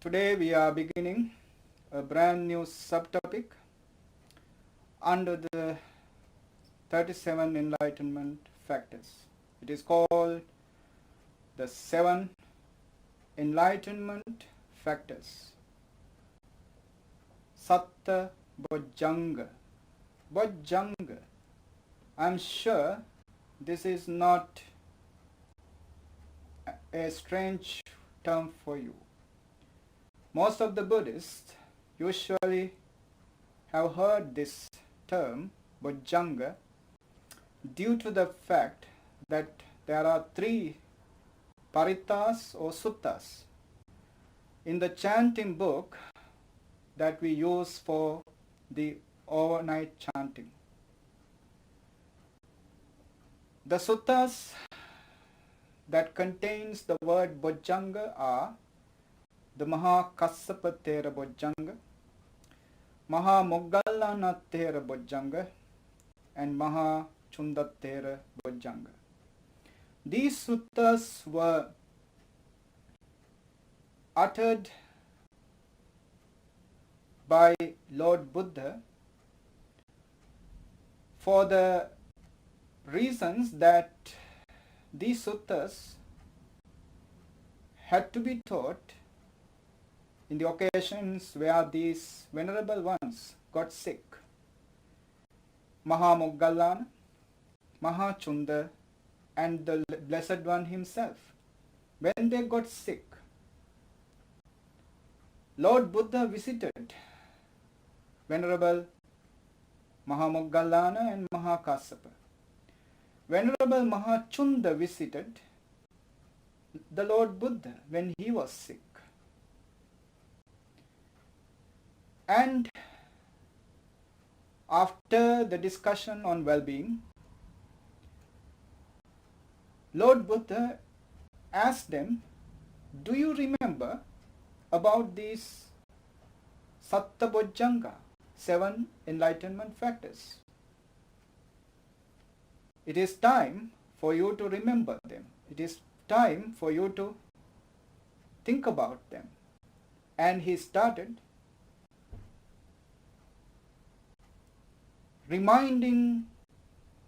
Today we are beginning a brand new subtopic under the 37 Enlightenment Factors. It is called the 7 Enlightenment Factors. Satta Bojjhaṅga. Bojjhaṅga. I'm sure this is not a strange term for you. Most of the Buddhists usually have heard this term, Bojjhaṅga, due to the fact that there are 3 parittas or suttas in the chanting book that we use for the overnight chanting. The suttas that contains the word Bojjhaṅga are the Mahakassapa Thera Bojjhaṅga, Mahamoggallana Thera Bojjhaṅga, and Mahachunda Thera Bojjhaṅga. These suttas were uttered by Lord Buddha for the reasons that these suttas had to be taught in the occasions where these venerable ones got sick. Mahamoggallana, Mahachunda, and the Blessed One himself, when they got sick, Lord Buddha visited Venerable Mahamoggallana and Mahakassapa. Venerable Mahachunda visited the Lord Buddha when he was sick. And after the discussion on well-being, Lord Buddha asked them, do you remember about these Satta Bojjhaṅga, 7 enlightenment factors? It is time for you to remember them. It is time for you to think about them. And he started reminding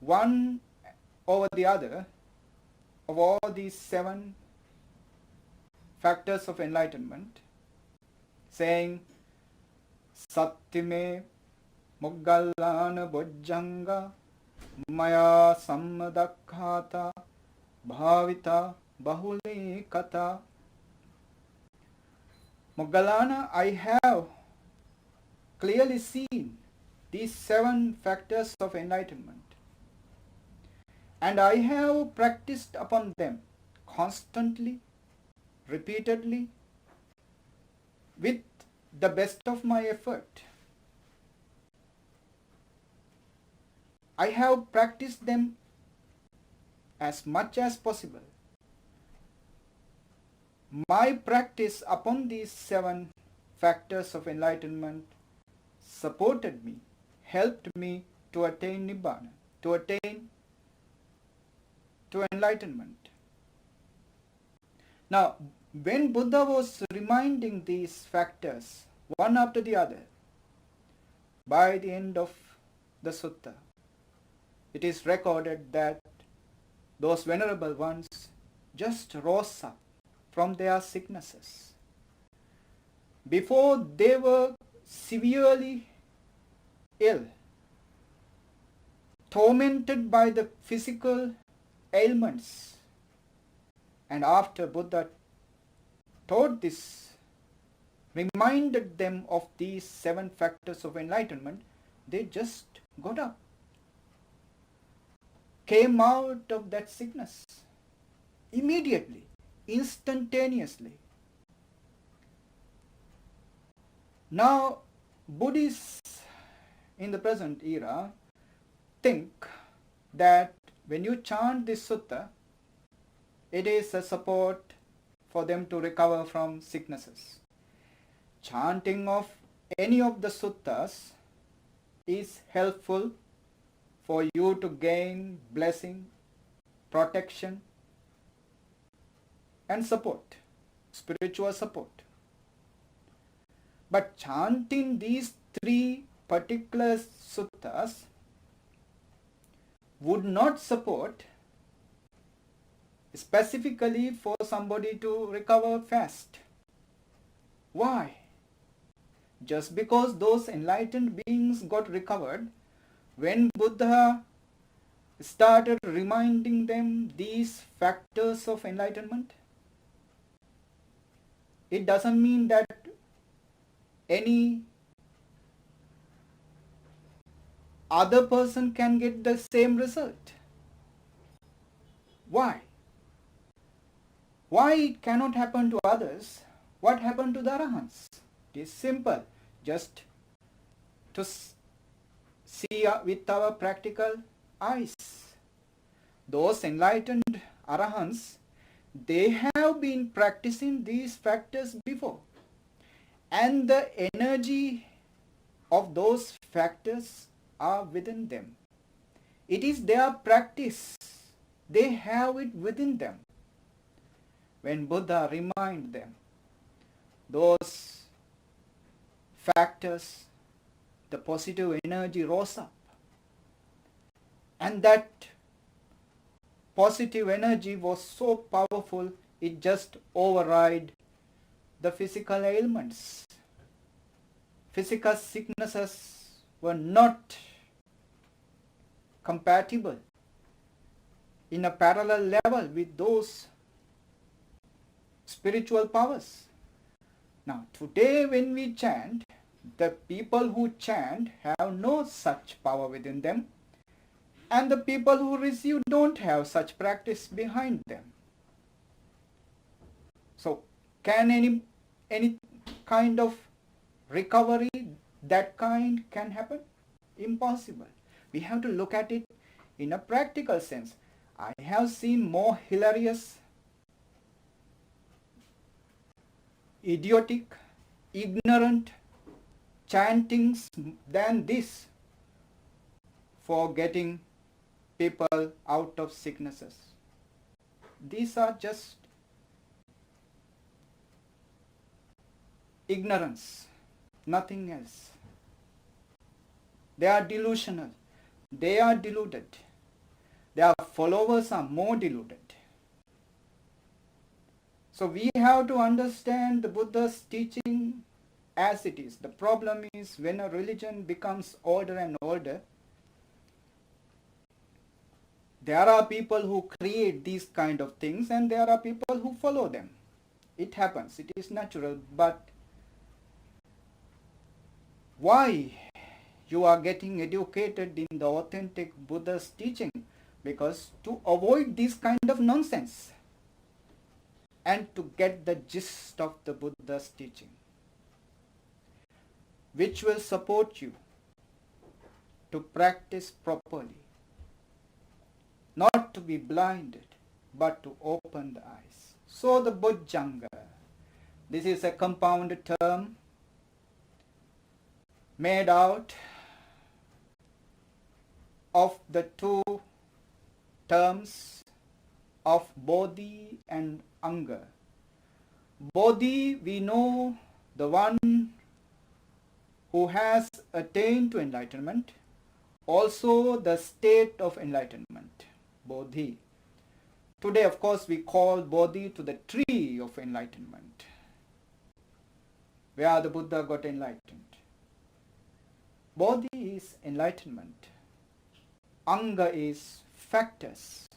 one over the other of all these 7 factors of enlightenment, saying, Sattime Moggallana Bojjhaṅga Maya Samadakkāta Bhavita Bahule Kata. Moggallana, I have clearly seen these 7 factors of enlightenment, and I have practiced upon them constantly, repeatedly, with the best of my effort. I have practiced them as much as possible. My practice upon these 7 factors of enlightenment supported me, helped me to attain Nibbana, to attain to enlightenment. Now, when Buddha was reminding these factors one after the other, by the end of the sutta, it is recorded that those venerable ones just rose up from their sicknesses. Before they were severely ill, tormented by the physical ailments, and after Buddha taught this, reminded them of these 7 factors of enlightenment, they just got up, came out of that sickness immediately, instantaneously. Now, Buddhists in the present era think that when you chant this sutta, it is a support for them to recover from sicknesses. Chanting of any of the suttas is helpful for you to gain blessing, protection, and support, spiritual support. But chanting these three particular suttas would not support specifically for somebody to recover fast. Why? Just because those enlightened beings got recovered, when Buddha started reminding them these factors of enlightenment, it doesn't mean that any other person can get the same result. Why? Why it cannot happen to others? What happened to the Arahants? It is simple. Just to see with our practical eyes. Those enlightened Arahants, they have been practicing these factors before. And the energy of those factors are within them. It is their practice. They have it within them. When Buddha reminds them, those factors, the positive energy rose up. And that positive energy was so powerful, it just override the physical ailments. Physical sicknesses were not compatible in a parallel level with those spiritual powers. Now, today when we chant, the people who chant have no such power within them, and the people who receive don't have such practice behind them. So, can any kind of recovery that kind can happen? Impossible. We have to look at it in a practical sense. I have seen more hilarious, idiotic, ignorant chantings than this for getting people out of sicknesses. These are just ignorance, nothing else. They are delusional. They are deluded. Their followers are more deluded. So we have to understand the Buddha's teaching as it is. The problem is when a religion becomes older and older, there are people who create these kind of things and there are people who follow them. It happens. It is natural. But why you are getting educated in the authentic Buddha's teaching? Because to avoid this kind of nonsense and to get the gist of the Buddha's teaching, which will support you to practice properly, not to be blinded, but to open the eyes. So the Bojjhaṅga, this is a compound term made out of the two terms of Bodhi and Anga. Bodhi, we know, the one who has attained to enlightenment, also the state of enlightenment, Bodhi. Today, of course, we call Bodhi to the tree of enlightenment, where the Buddha got enlightened. Bodhi is enlightenment. Anga is factors.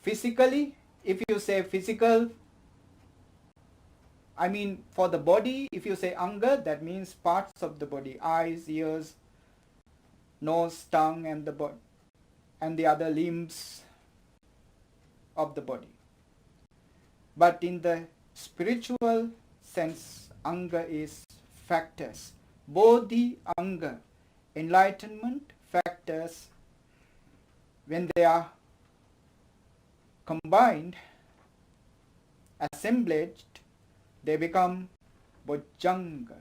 Physically, if you say physical, I mean for the body, if you say Anga, that means parts of the body, eyes, ears, nose, tongue, and the other limbs of the body. But in the spiritual sense, Anga is factors. Bodhi, Anga, enlightenment, factors, when they are combined, assemblaged, they become Bojjhaṅga.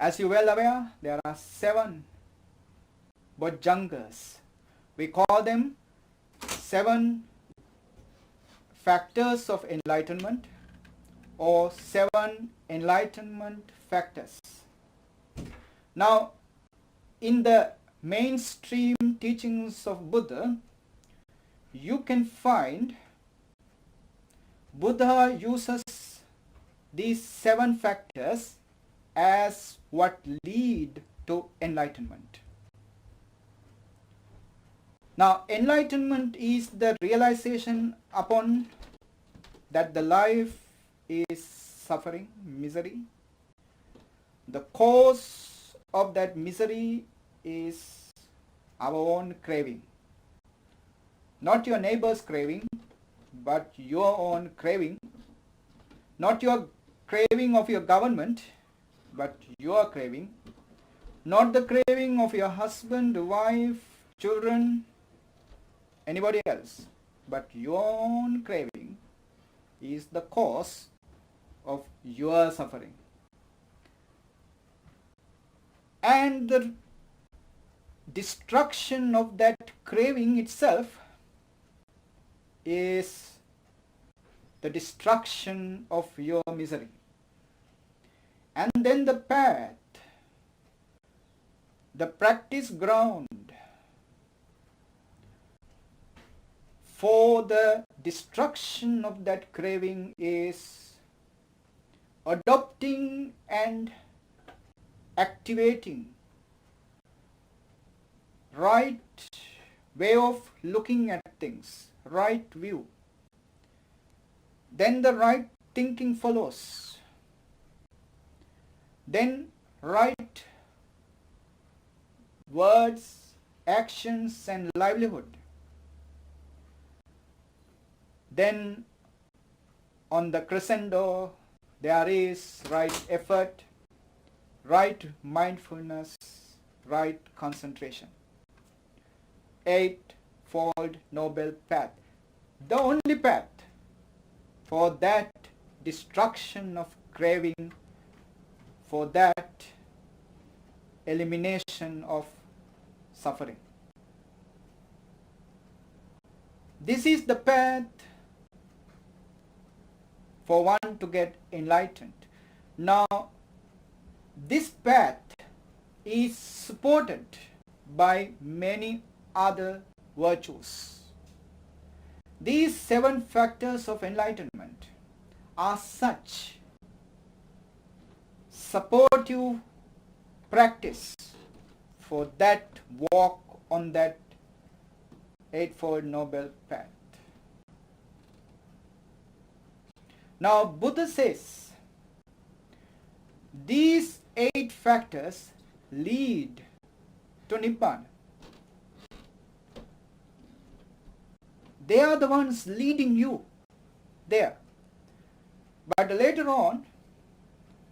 As you well aware, there are 7 Bojjhaṅgas. We call them 7 factors of enlightenment, or 7 enlightenment factors. Now, in the mainstream teachings of Buddha, you can find Buddha uses these 7 factors as what lead to enlightenment. Now, enlightenment is the realization upon that the life is suffering, misery. The cause of that misery is our own craving. Not your neighbor's craving, but your own craving. Not your craving of your government, but your craving. Not the craving of your husband, wife, children, anybody else, but your own craving is the cause of your suffering. And the destruction of that craving itself is the destruction of your misery. And then the path, the practice ground for the destruction of that craving is adopting and activating right way of looking at things, right view. Then the right thinking follows. Then right words, actions and livelihood. Then on the crescendo there is right effort, right mindfulness, right concentration. Eightfold noble path. The only path for that destruction of craving, for that elimination of suffering. This is the path for one to get enlightened. Now, this path is supported by many other virtues. These 7 factors of enlightenment are such supportive practice for that walk on that Eightfold Noble Path. Now, Buddha says these 8 factors lead to Nibbana. They are the ones leading you there. But later on,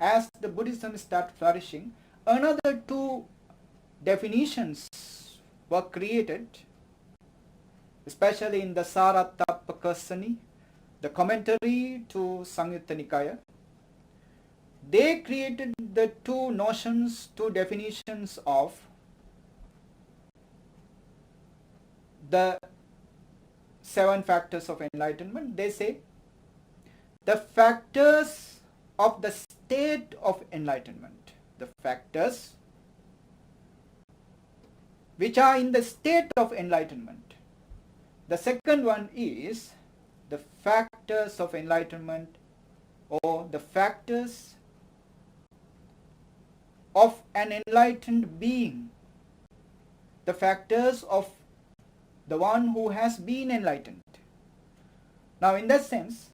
as the Buddhism starts flourishing, another 2 definitions were created, especially in the Sarattapakasani, the commentary to Samyutta Nikaya. They created the 2 notions, 2 definitions of the 7 factors of enlightenment. They say the factors of the state of enlightenment, the factors which are in the state of enlightenment. The second one is the factors of enlightenment, or the factors of an enlightened being, the factors of the one who has been enlightened. Now, in that sense,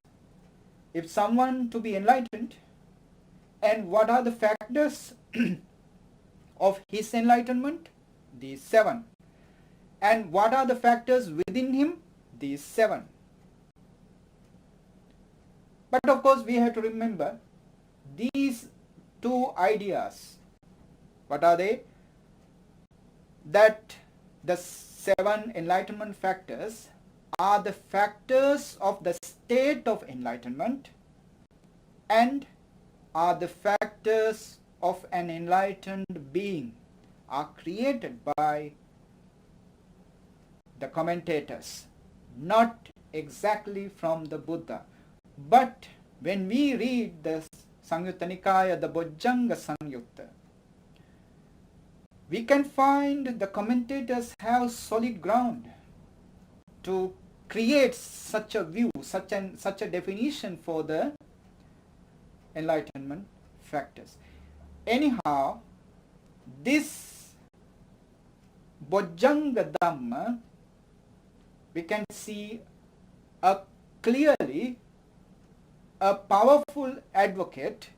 if someone to be enlightened, and what are the factors of his enlightenment? These 7. And what are the factors within him? These 7. But of course, we have to remember these 2 ideas. What are they? That the 7 enlightenment factors are the factors of the state of enlightenment and are the factors of an enlightened being, are created by the commentators, not exactly from the Buddha, but When we read the Samyutta Nikaya, the Bojjhaṅga Samyutta, we can find the commentators have solid ground to create such a view, such a definition for the enlightenment factors. Anyhow, this Bojjhaṅga Dhamma, we can see clearly a powerful advocate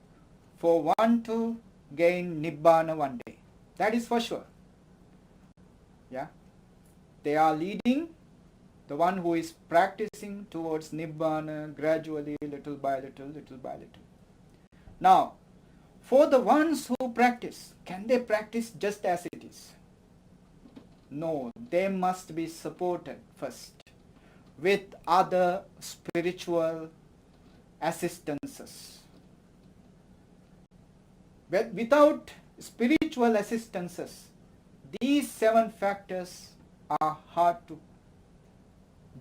for one to gain Nibbana one day. That is for sure. Yeah, they are leading the one who is practicing towards Nibbana gradually, little by little, little by little. Now, for the ones who practice, can they practice just as it is? No, they must be supported first with other spiritual assistances. Without spiritual assistances, these 7 factors are hard to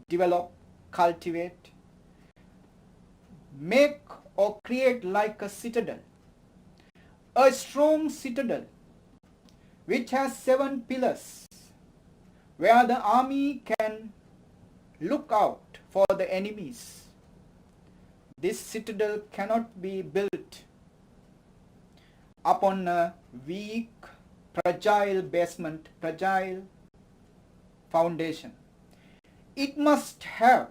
develop, cultivate, make or create like a citadel. A strong citadel which has 7 pillars where the army can look out for the enemies. This citadel cannot be built upon a weak, fragile basement, fragile foundation. It must have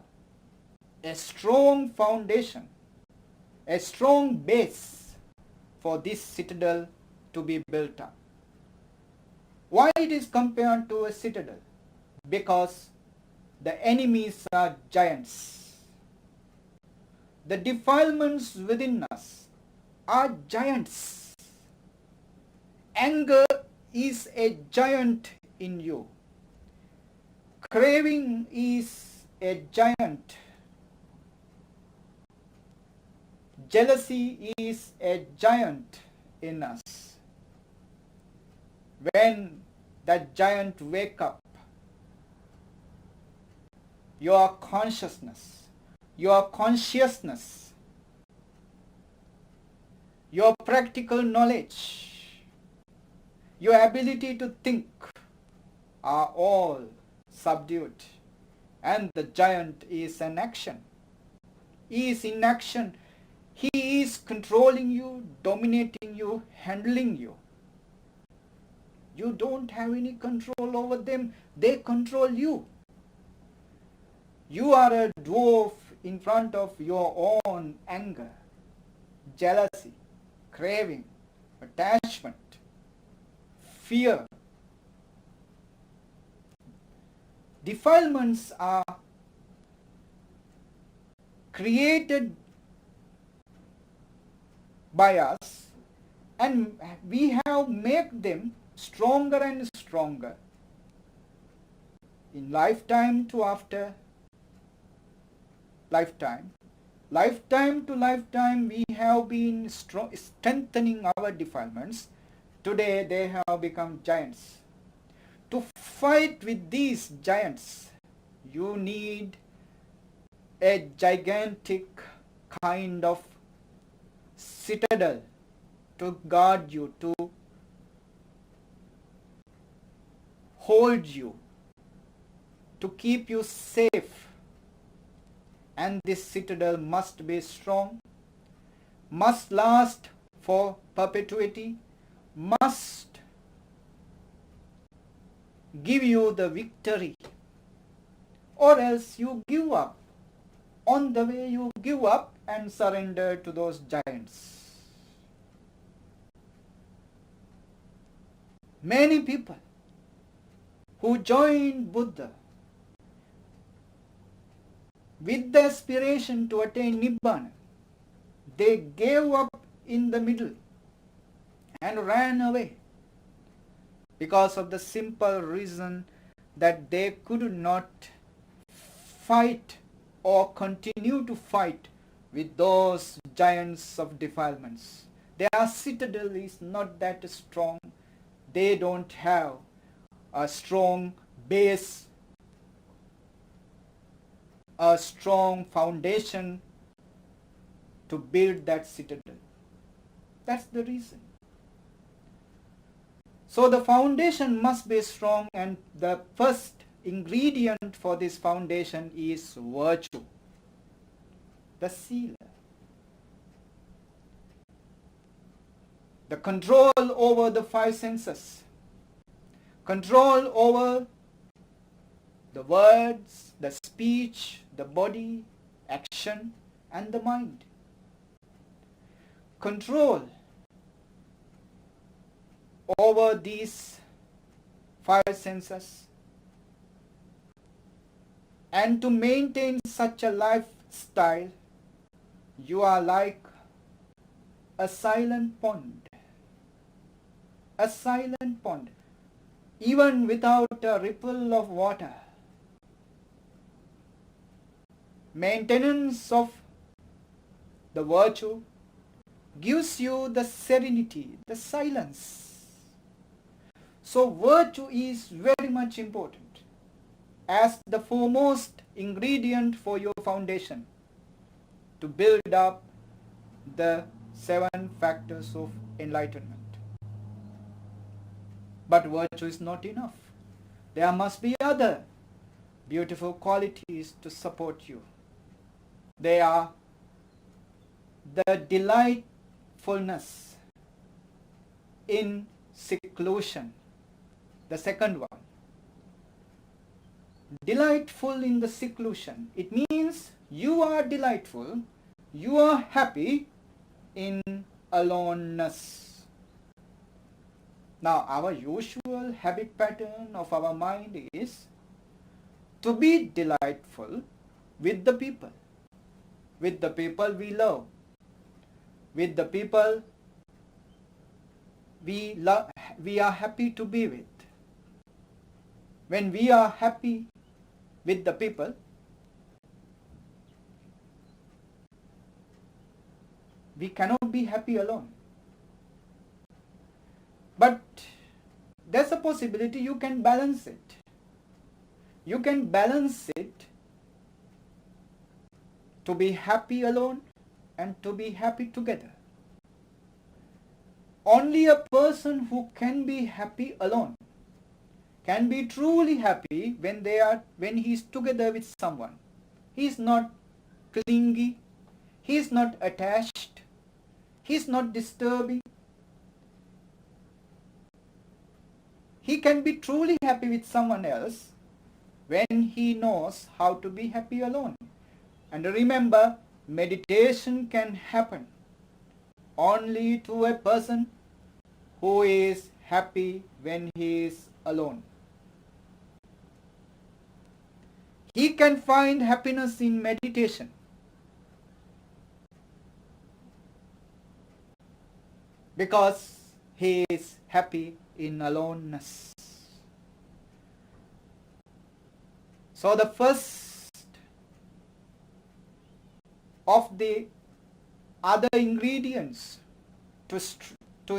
a strong foundation, a strong base for this citadel to be built up. Why it is compared to a citadel? Because the enemies are giants. The defilements within us are giants. Anger is a giant in you. Craving is a giant. Jealousy is a giant in us. When that giant wake up, your consciousness, your consciousness, your practical knowledge, your ability to think are all subdued, and the giant is in action. He is in action. He is controlling you, dominating you, handling you. You don't have any control over them. They control you. You are a dwarf in front of your own anger, jealousy, craving, attachment, fear. Defilements are created by us, and we have made them stronger and stronger in lifetime to after lifetime. Lifetime to lifetime we have been strengthening our defilements. Today they have become giants. To fight with these giants, you need a gigantic kind of citadel to guard you, to hold you, to keep you safe. And this citadel must be strong, must last for perpetuity, must give you the victory, or else you give up. On the way you give up and surrender to those giants. Many people who joined Buddha with the aspiration to attain Nibbana, they gave up in the middle and ran away because of the simple reason that they could not fight or continue to fight with those giants of defilements. Their citadel is not that strong. They don't have a strong base, a strong foundation to build that citadel. That's the reason. So the foundation must be strong, and the first ingredient for this foundation is virtue, the sila. The control over the five senses, control over the words, the speech, the body, action, and the mind. Control over these five senses, and to maintain such a lifestyle, you are like a silent pond. A silent pond, even without a ripple of water. Maintenance of the virtue gives you the serenity, the silence. So virtue is very much important as the foremost ingredient for your foundation to build up the 7 factors of enlightenment. But virtue is not enough. There must be other beautiful qualities to support you. They are the delightfulness in seclusion, the second one. Delightful in the seclusion. It means you are delightful, you are happy in aloneness. Now, our usual habit pattern of our mind is to be delightful with the people we love, with the people we are happy to be with. When we are happy with the people, we cannot be happy alone. But there's a possibility you can balance it. You can balance it to be happy alone and to be happy together. Only a person who can be happy alone can be truly happy when he is together with someone. He is not clingy, he is not attached, he is not disturbing. He can be truly happy with someone else when he knows how to be happy alone. And remember, meditation can happen only to a person who is happy when he is alone. He can find happiness in meditation because he is happy in aloneness. So the first of the other ingredients to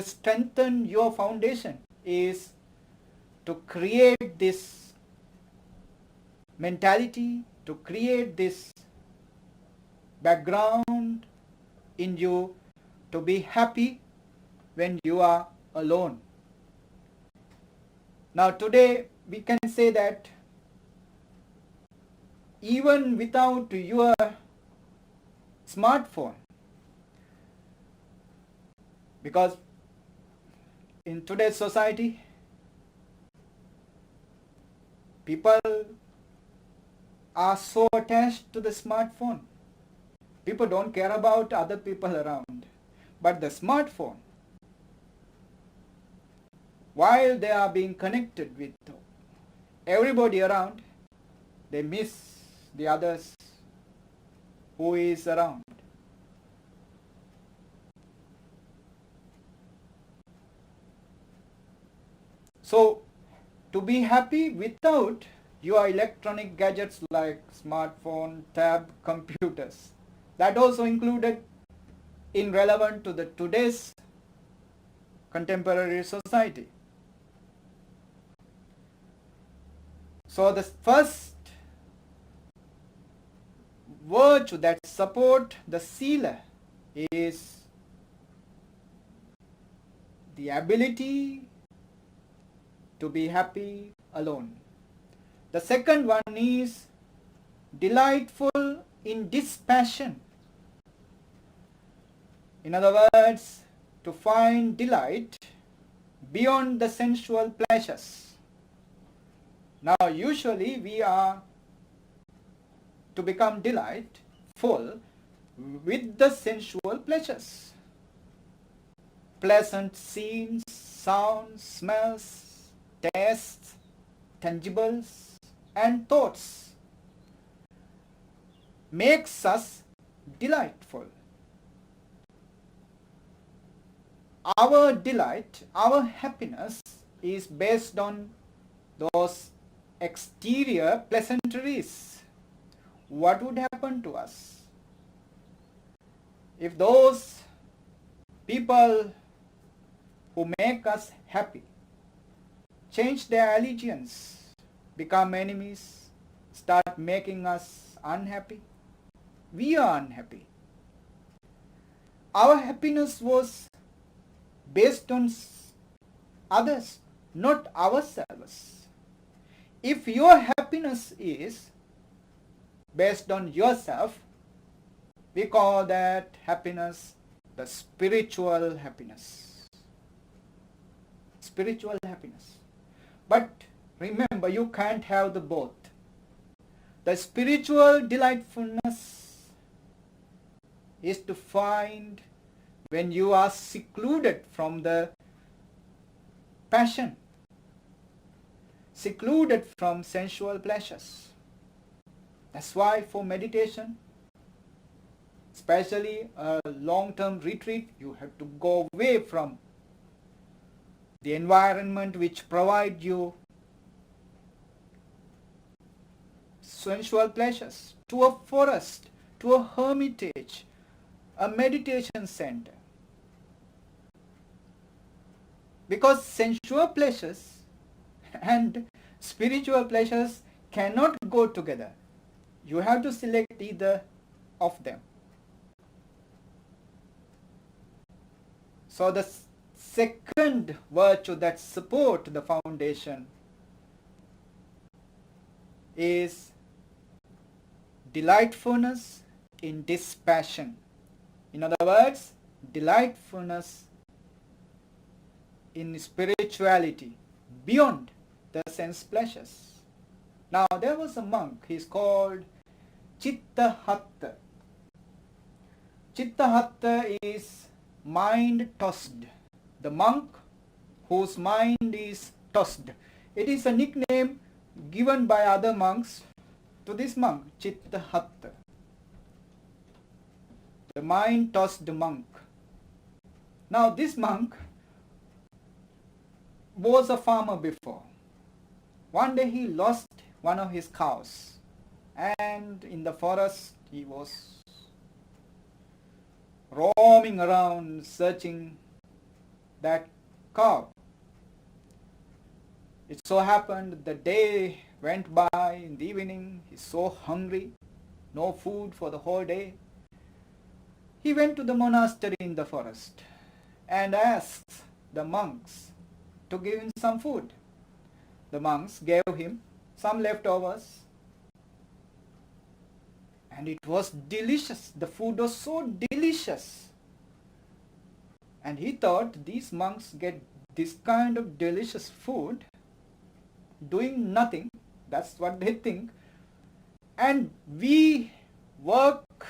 strengthen your foundation is to create this mentality, to create this background in you to be happy when you are alone. Now today we can say that even without your smartphone, because in today's society people are so attached to the smartphone. People don't care about other people around, but the smartphone, while they are being connected with everybody around, they miss the others who is around. So, to be happy without your electronic gadgets like smartphone, tab, computers, that also included in relevant to the today's contemporary society. So the first virtue that support the sila is the ability to be happy alone. The second one is delightful in dispassion. In other words, to find delight beyond the sensual pleasures. Now, usually we are to become delightful with the sensual pleasures. Pleasant scenes, sounds, smells, tastes, tangibles, and thoughts makes us delightful. Our delight, our happiness is based on those exterior pleasantries. What would happen to us if those people who make us happy change their allegiance, become enemies, start making us unhappy? We are unhappy. Our happiness was based on others, not ourselves. If your happiness is based on yourself, we call that happiness the spiritual happiness. Spiritual happiness. But remember, you can't have the both. The spiritual delightfulness is to find when you are secluded from the passion, secluded from sensual pleasures. That's why for meditation, especially a long-term retreat, you have to go away from the environment which provides you sensual pleasures, to a forest, to a hermitage, a meditation center. Because sensual pleasures and spiritual pleasures cannot go together. You have to select either of them. So the second virtue that supports the foundation is delightfulness in dispassion. In other words, delightfulness in spirituality beyond the sense pleasures. Now there was a monk, he's called Chittahatta. Chittahatta is mind tossed. The monk whose mind is tossed. It is a nickname given by other monks to this monk, Chittahatta. The mind tossed monk. Now this monk was a farmer before. One day he lost one of his cows, and in the forest he was roaming around searching that cow. It so happened the day went by. In the evening he's so hungry, no food for the whole day. He went to the monastery in the forest and asked the monks to give him some food. The monks gave him some leftovers, and it was delicious. The food was so delicious. And he thought, these monks get this kind of delicious food doing nothing. That's what they think. And we work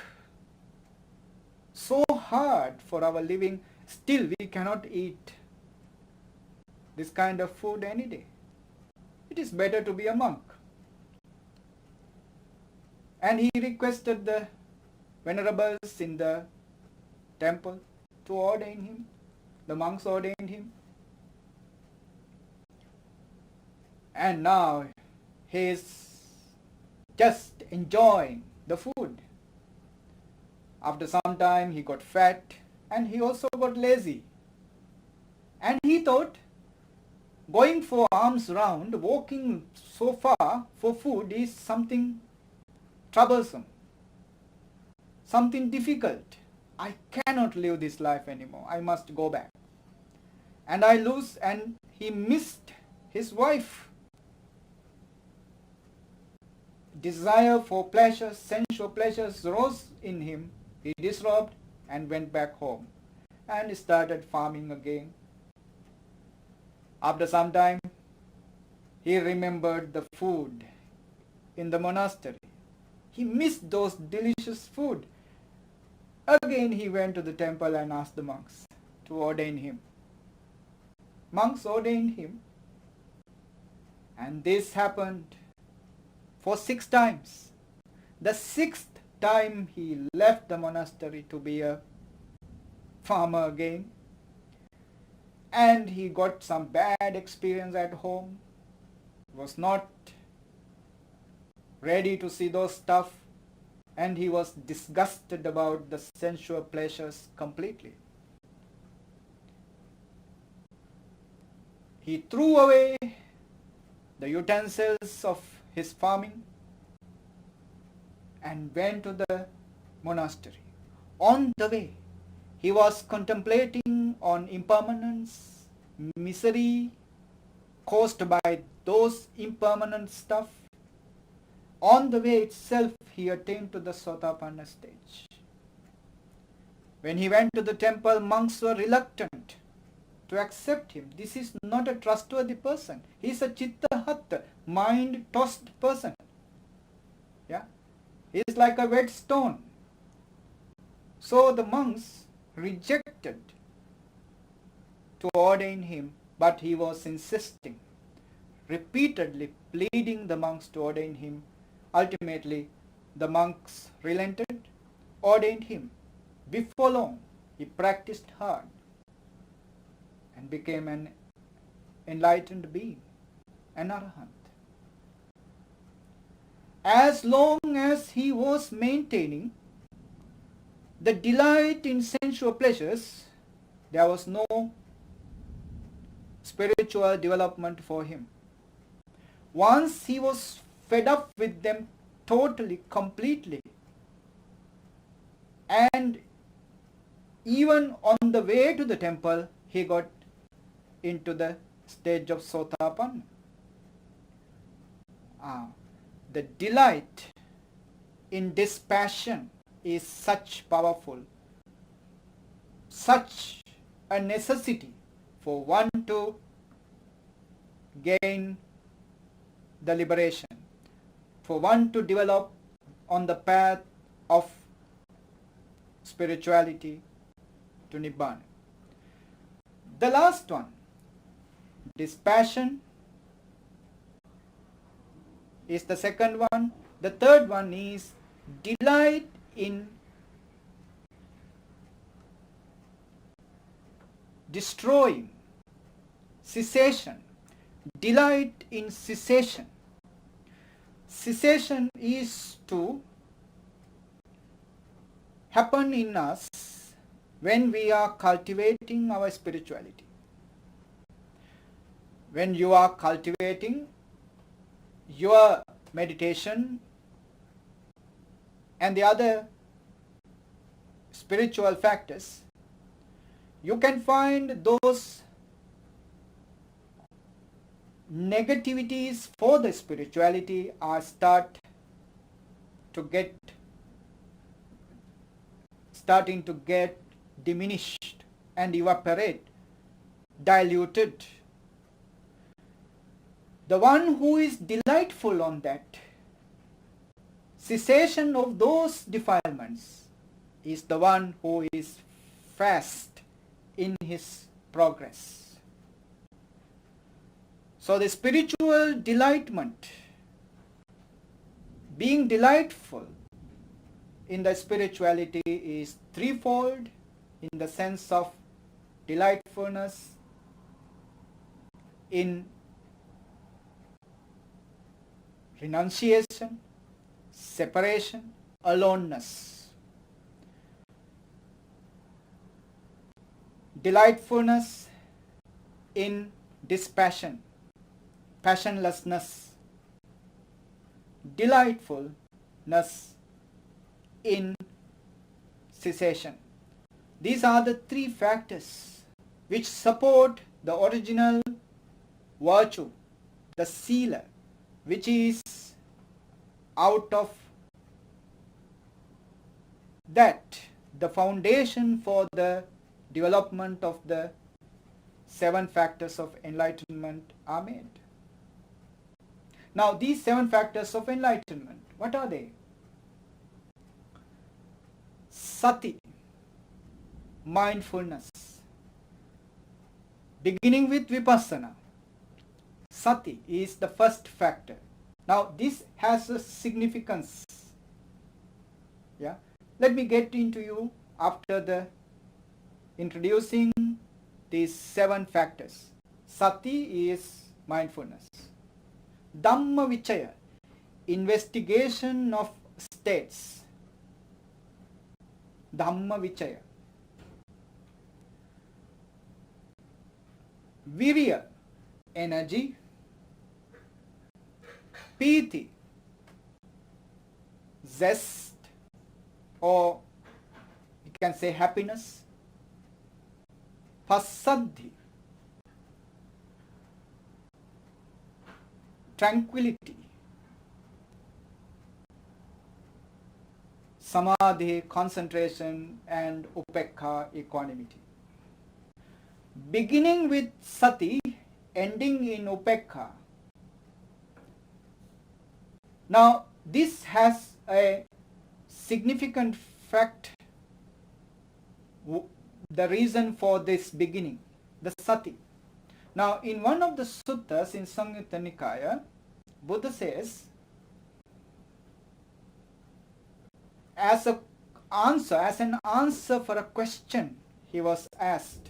so hard for our living, still we cannot eat this kind of food any day. It is better to be a monk. And he requested the venerables in the temple to ordain him. The monks ordained him. And now he is just enjoying the food. After some time he got fat and he also got lazy. And he thought, going for arms round, walking so far for food is something troublesome, something difficult. I cannot live this life anymore. I must go back. And he missed his wife. Desire for pleasures, sensual pleasures rose in him. He disrobed and went back home and started farming again. After some time, he remembered the food in the monastery. He missed those delicious food. Again he went to the temple and asked the monks to ordain him. Monks ordained him, and this happened for 6 times. The 6th time he left the monastery to be a farmer again, and he got some bad experience at home. He was not ready to see those stuff, and he was disgusted about the sensual pleasures completely. He threw away the utensils of his farming and went to the monastery. On the way, he was contemplating on impermanence, misery caused by those impermanent stuff. On the way itself, he attained to the Sotapanna stage. When he went to the temple, monks were reluctant to accept him. This is not a trustworthy person. He is a chitta-hatta, mind-tossed person. Yeah, he is like a whetstone. So the monks rejected to ordain him, but he was insisting, repeatedly pleading the monks to ordain him. Ultimately, the monks relented, ordained him. Before long, he practiced hard and became an enlightened being, an arahant. As long as he was maintaining the delight in sensual pleasures, there was no spiritual development for him. Once he was fed up with them totally, completely, and even on the way to the temple, he got into the stage of Sotapanna. The delight in dispassion is such powerful, such a necessity for one to gain the liberation, for one to develop on the path of spirituality to Nibbana. The last one, dispassion, is the second one. The third one is delight in destroying, cessation, delight in cessation. Cessation is to happen in us when we are cultivating our spirituality. When you are cultivating your meditation and the other spiritual factors, you can find those negativities for the spirituality are starting to get diminished and evaporate, diluted. The one who is delightful on that cessation of those defilements is the one who is fast in his progress. So the spiritual delightment, being delightful in the spirituality, is threefold in the sense of delightfulness in renunciation, separation, aloneness. Delightfulness in dispassion, passionlessness. Delightfulness in cessation, These are the three factors which support the original virtue, the sila, which is out of that the foundation for the development of the 7 factors of enlightenment are made. Now these 7 factors of enlightenment, what are they? Sati, mindfulness. Beginning with vipassana, Sati is the first factor. Now this has a significance. Yeah. Let me get into you after the introducing these 7 factors. Sati is mindfulness. Dhamma Vicaya, investigation of states. Dhamma Vicaya. Viriya, energy. Pīti, zest, or you can say happiness. Passadhi, tranquility. Samādhi, concentration, and Upekkhā, equanimity. Beginning with Sati, ending in Upekkhā. Now this has a significant fact, the reason for this beginning, the Sati. Now in one of the suttas in Samyutta Nikaya, Buddha says, as an answer for a question he was asked,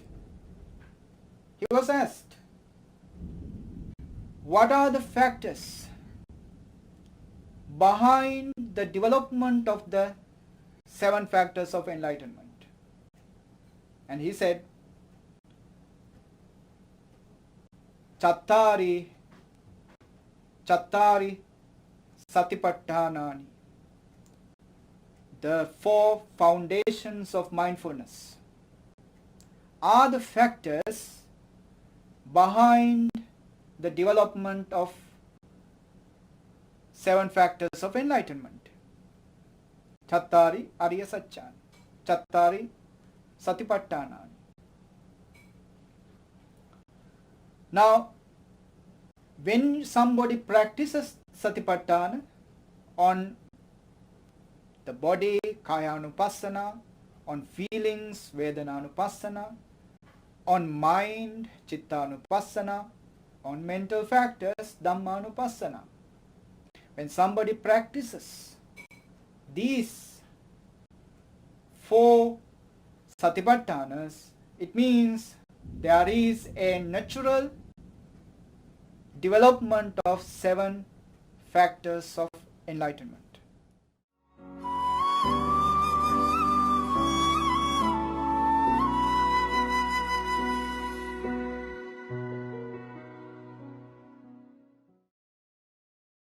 what are the factors behind the development of the 7 factors of enlightenment? And he said, Chattari Satipatthānāni, the 4 foundations of mindfulness are the factors behind the development of 7 factors of enlightenment. Chattari Ariya Satchāni, Chattari Satipatthānāni. Now, when somebody practices Satipatthāna on the body, Kāyanupassana, on feelings, Vedananupassana, on mind, Chittanupassana, on mental factors, Dhammanupassana. When somebody practices these 4 Satipatthanas, it means there is a natural development of 7 factors of enlightenment.